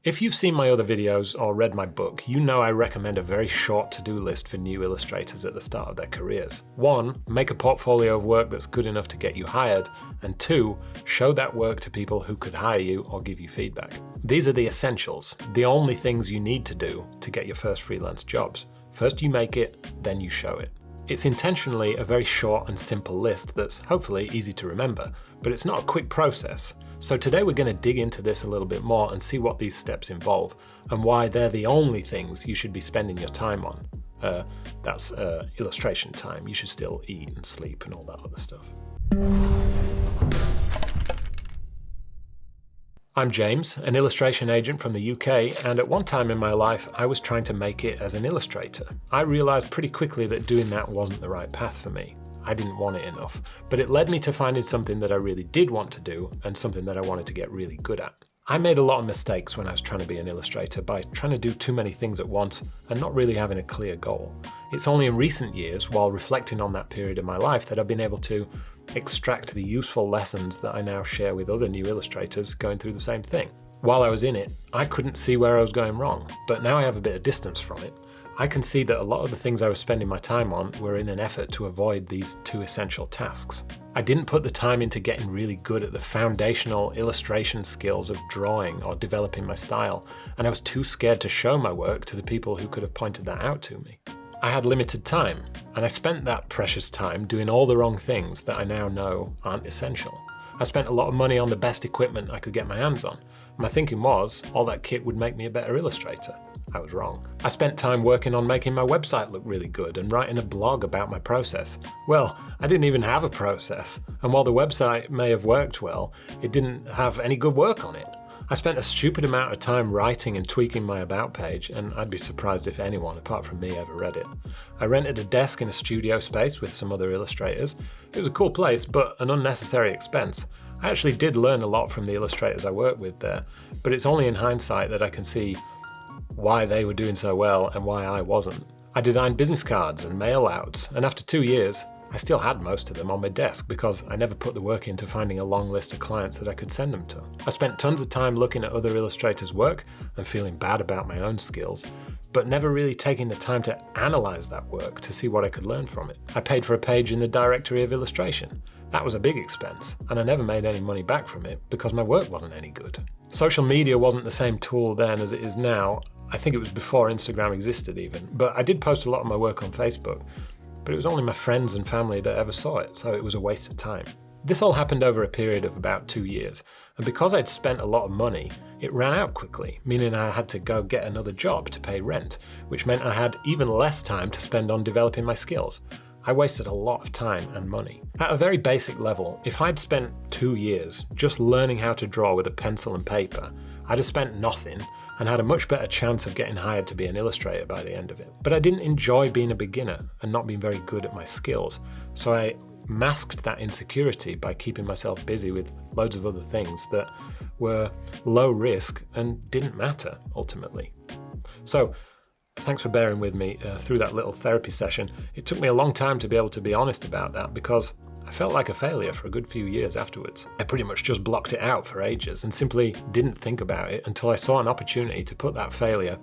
If you've seen my other videos or read my book, you know I recommend a very short to-do list for new illustrators at the start of their careers. 1. Make a portfolio of work that's good enough to get you hired, and 2. Show that work to people who could hire you or give you feedback. These are the essentials, the only things you need to do to get your first freelance jobs. First you make it, then you show it. It's intentionally a very short and simple list that's hopefully easy to remember, but it's not a quick process. So today we're going to dig into this a little bit more and see what these steps involve and why they're the only things you should be spending your time on. That's illustration time. You should still eat and sleep and all that other stuff. I'm James, an illustration agent from the UK, and at one time in my life I was trying to make it as an illustrator. I realised pretty quickly that doing that wasn't the right path for me. I didn't want it enough, but it led me to finding something that I really did want to do and something that I wanted to get really good at. I made a lot of mistakes when I was trying to be an illustrator by trying to do too many things at once and not really having a clear goal. It's only in recent years, while reflecting on that period of my life, that I've been able to extract the useful lessons that I now share with other new illustrators going through the same thing. While I was in it, I couldn't see where I was going wrong, but now I have a bit of distance from it. I can see that a lot of the things I was spending my time on were in an effort to avoid these two essential tasks. I didn't put the time into getting really good at the foundational illustration skills of drawing or developing my style, and I was too scared to show my work to the people who could have pointed that out to me. I had limited time, and I spent that precious time doing all the wrong things that I now know aren't essential. I spent a lot of money on the best equipment I could get my hands on. My thinking was all that kit would make me a better illustrator. I was wrong. I spent time working on making my website look really good and writing a blog about my process. Well, I didn't even have a process, and while the website may have worked well, it didn't have any good work on it. I spent a stupid amount of time writing and tweaking my about page, and I'd be surprised if anyone apart from me ever read it. I rented a desk in a studio space with some other illustrators. It was a cool place, but an unnecessary expense. I actually did learn a lot from the illustrators I worked with there, but it's only in hindsight that I can see why they were doing so well and why I wasn't. I designed business cards and mail outs, and after 2 years, I still had most of them on my desk because I never put the work into finding a long list of clients that I could send them to. I spent tons of time looking at other illustrators' work and feeling bad about my own skills, but never really taking the time to analyze that work to see what I could learn from it. I paid for a page in the directory of illustration. That was a big expense, and I never made any money back from it because my work wasn't any good. Social media wasn't the same tool then as it is now. I think it was before Instagram existed even, but I did post a lot of my work on Facebook, but it was only my friends and family that ever saw it, so it was a waste of time. This all happened over a period of about 2 years, and because I'd spent a lot of money, it ran out quickly, meaning I had to go get another job to pay rent, which meant I had even less time to spend on developing my skills. I wasted a lot of time and money. At a very basic level, if I'd spent 2 years just learning how to draw with a pencil and paper, I'd have spent nothing and had a much better chance of getting hired to be an illustrator by the end of it. But I didn't enjoy being a beginner and not being very good at my skills, so I masked that insecurity by keeping myself busy with loads of other things that were low risk and didn't matter ultimately. So, thanks for bearing with me through that little therapy session. It took me a long time to be able to be honest about that because I felt like a failure for a good few years afterwards. I pretty much just blocked it out for ages and simply didn't think about it until I saw an opportunity to put that failure,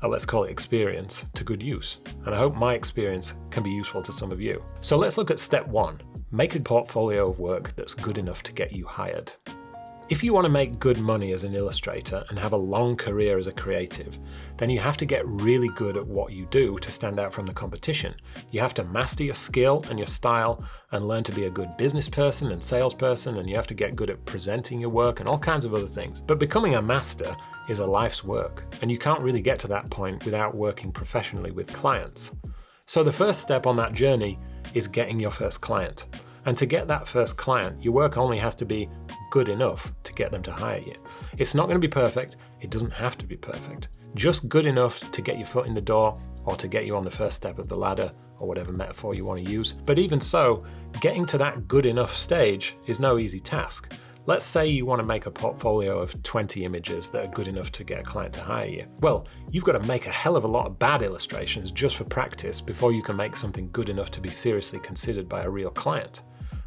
let's call it experience, to good use. And I hope my experience can be useful to some of you. So let's look at step 1. Make a portfolio of work that's good enough to get you hired. If you want to make good money as an illustrator and have a long career as a creative, then you have to get really good at what you do to stand out from the competition. You have to master your skill and your style and learn to be a good business person and salesperson, and you have to get good at presenting your work and all kinds of other things. But becoming a master is a life's work, and you can't really get to that point without working professionally with clients. So the first step on that journey is getting your first client. And to get that first client, your work only has to be good enough to get them to hire you. It's not going to be perfect. It doesn't have to be perfect. Just good enough to get your foot in the door or to get you on the first step of the ladder or whatever metaphor you want to use. But even so, getting to that good enough stage is no easy task. Let's say you want to make a portfolio of 20 images that are good enough to get a client to hire you. Well, you've got to make a hell of a lot of bad illustrations just for practice before you can make something good enough to be seriously considered by a real client.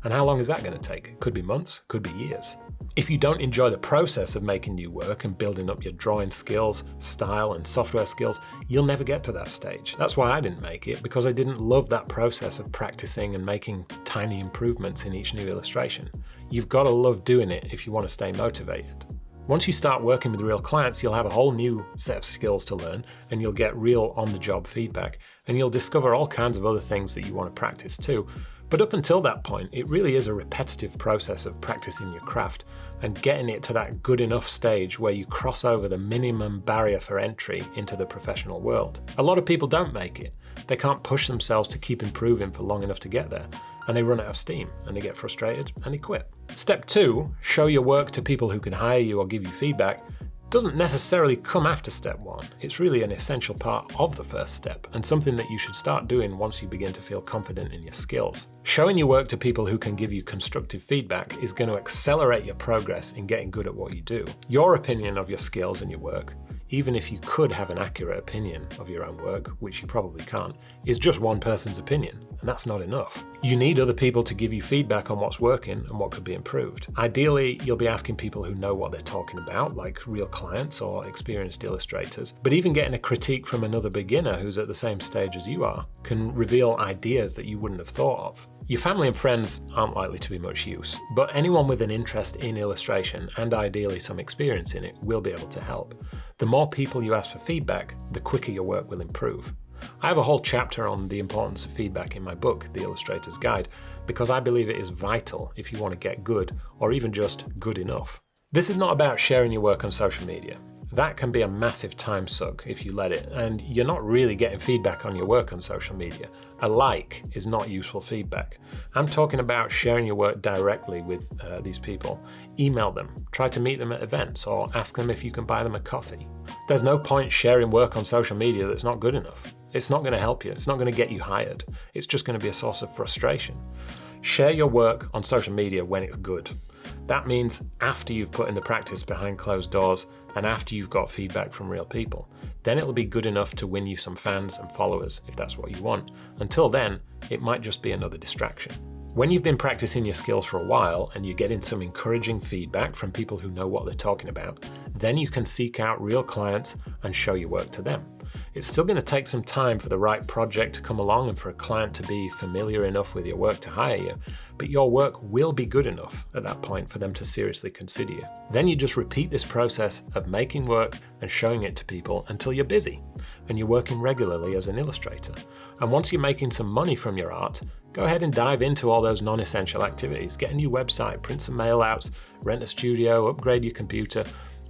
And how long is that going to take? It could be months, could be years. If you don't enjoy the process of making new work and building up your drawing skills, style and software skills, you'll never get to that stage. That's why I didn't make it, because I didn't love that process of practicing and making tiny improvements in each new illustration. You've got to love doing it if you want to stay motivated. Once you start working with real clients, you'll have a whole new set of skills to learn, and you'll get real on-the-job feedback, and you'll discover all kinds of other things that you want to practice too. But up until that point, it really is a repetitive process of practicing your craft and getting it to that good enough stage where you cross over the minimum barrier for entry into the professional world. A lot of people don't make it. They can't push themselves to keep improving for long enough to get there, and they run out of steam and they get frustrated and they quit. Step 2, show your work to people who can hire you or give you feedback, doesn't necessarily come after step 1. It's really an essential part of the first step and something that you should start doing once you begin to feel confident in your skills. Showing your work to people who can give you constructive feedback is going to accelerate your progress in getting good at what you do. Your opinion of your skills and your work, even if you could have an accurate opinion of your own work, which you probably can't, is just one person's opinion, and that's not enough. You need other people to give you feedback on what's working and what could be improved. Ideally, you'll be asking people who know what they're talking about, like real clients or experienced illustrators, but even getting a critique from another beginner who's at the same stage as you are can reveal ideas that you wouldn't have thought of. Your family and friends aren't likely to be much use, but anyone with an interest in illustration and ideally some experience in it will be able to help. The more people you ask for feedback, the quicker your work will improve. I have a whole chapter on the importance of feedback in my book, The Illustrator's Guide, because I believe it is vital if you want to get good, or even just good enough. This is not about sharing your work on social media. That can be a massive time suck if you let it, and you're not really getting feedback on your work on social media. A like is not useful feedback. I'm talking about sharing your work directly with these people. Email them, try to meet them at events, or ask them if you can buy them a coffee. There's no point sharing work on social media that's not good enough. It's not going to help you, it's not going to get you hired. It's just going to be a source of frustration. Share your work on social media when it's good. That means after you've put in the practice behind closed doors and after you've got feedback from real people. Then it'll be good enough to win you some fans and followers if that's what you want. Until then, it might just be another distraction. When you've been practicing your skills for a while and you're getting some encouraging feedback from people who know what they're talking about, then you can seek out real clients and show your work to them. It's still going to take some time for the right project to come along and for a client to be familiar enough with your work to hire you, but your work will be good enough at that point for them to seriously consider you. Then you just repeat this process of making work and showing it to people until you're busy and you're working regularly as an illustrator. And once you're making some money from your art, go ahead and dive into all those non-essential activities. Get a new website, print some mail outs, rent a studio, upgrade your computer.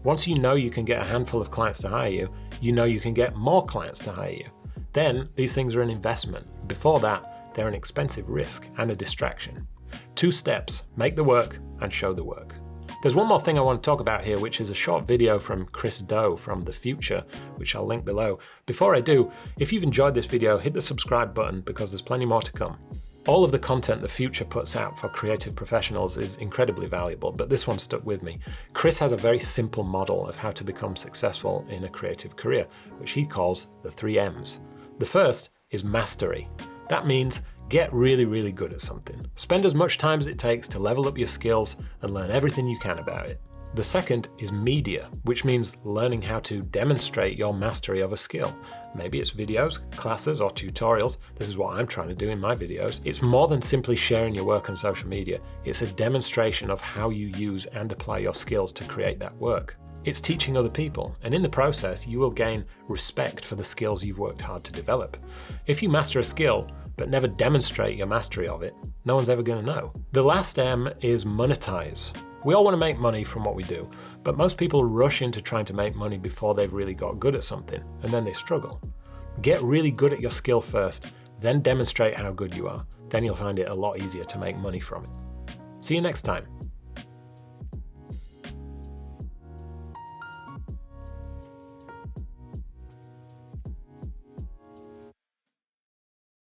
Once you know you can get a handful of clients to hire you, you know you can get more clients to hire you. Then these things are an investment. Before that, they're an expensive risk and a distraction. 2 steps, make the work and show the work. There's one more thing I want to talk about here, which is a short video from Chris Do from the future, which I'll link below. Before I do, if you've enjoyed this video, hit the subscribe button because there's plenty more to come. All of the content the future puts out for creative professionals is incredibly valuable, but this one stuck with me. Chris has a very simple model of how to become successful in a creative career, which he calls the 3 M's. The first is mastery. That means get really, really good at something. Spend as much time as it takes to level up your skills and learn everything you can about it. The second is media, which means learning how to demonstrate your mastery of a skill. Maybe it's videos, classes, or tutorials. This is what I'm trying to do in my videos. It's more than simply sharing your work on social media. It's a demonstration of how you use and apply your skills to create that work. It's teaching other people, and in the process, you will gain respect for the skills you've worked hard to develop. If you master a skill, but never demonstrate your mastery of it, no one's ever going to know. The last M is monetize. We all want to make money from what we do, but most people rush into trying to make money before they've really got good at something, and then they struggle. Get really good at your skill first, then demonstrate how good you are. Then you'll find it a lot easier to make money from it. See you next time.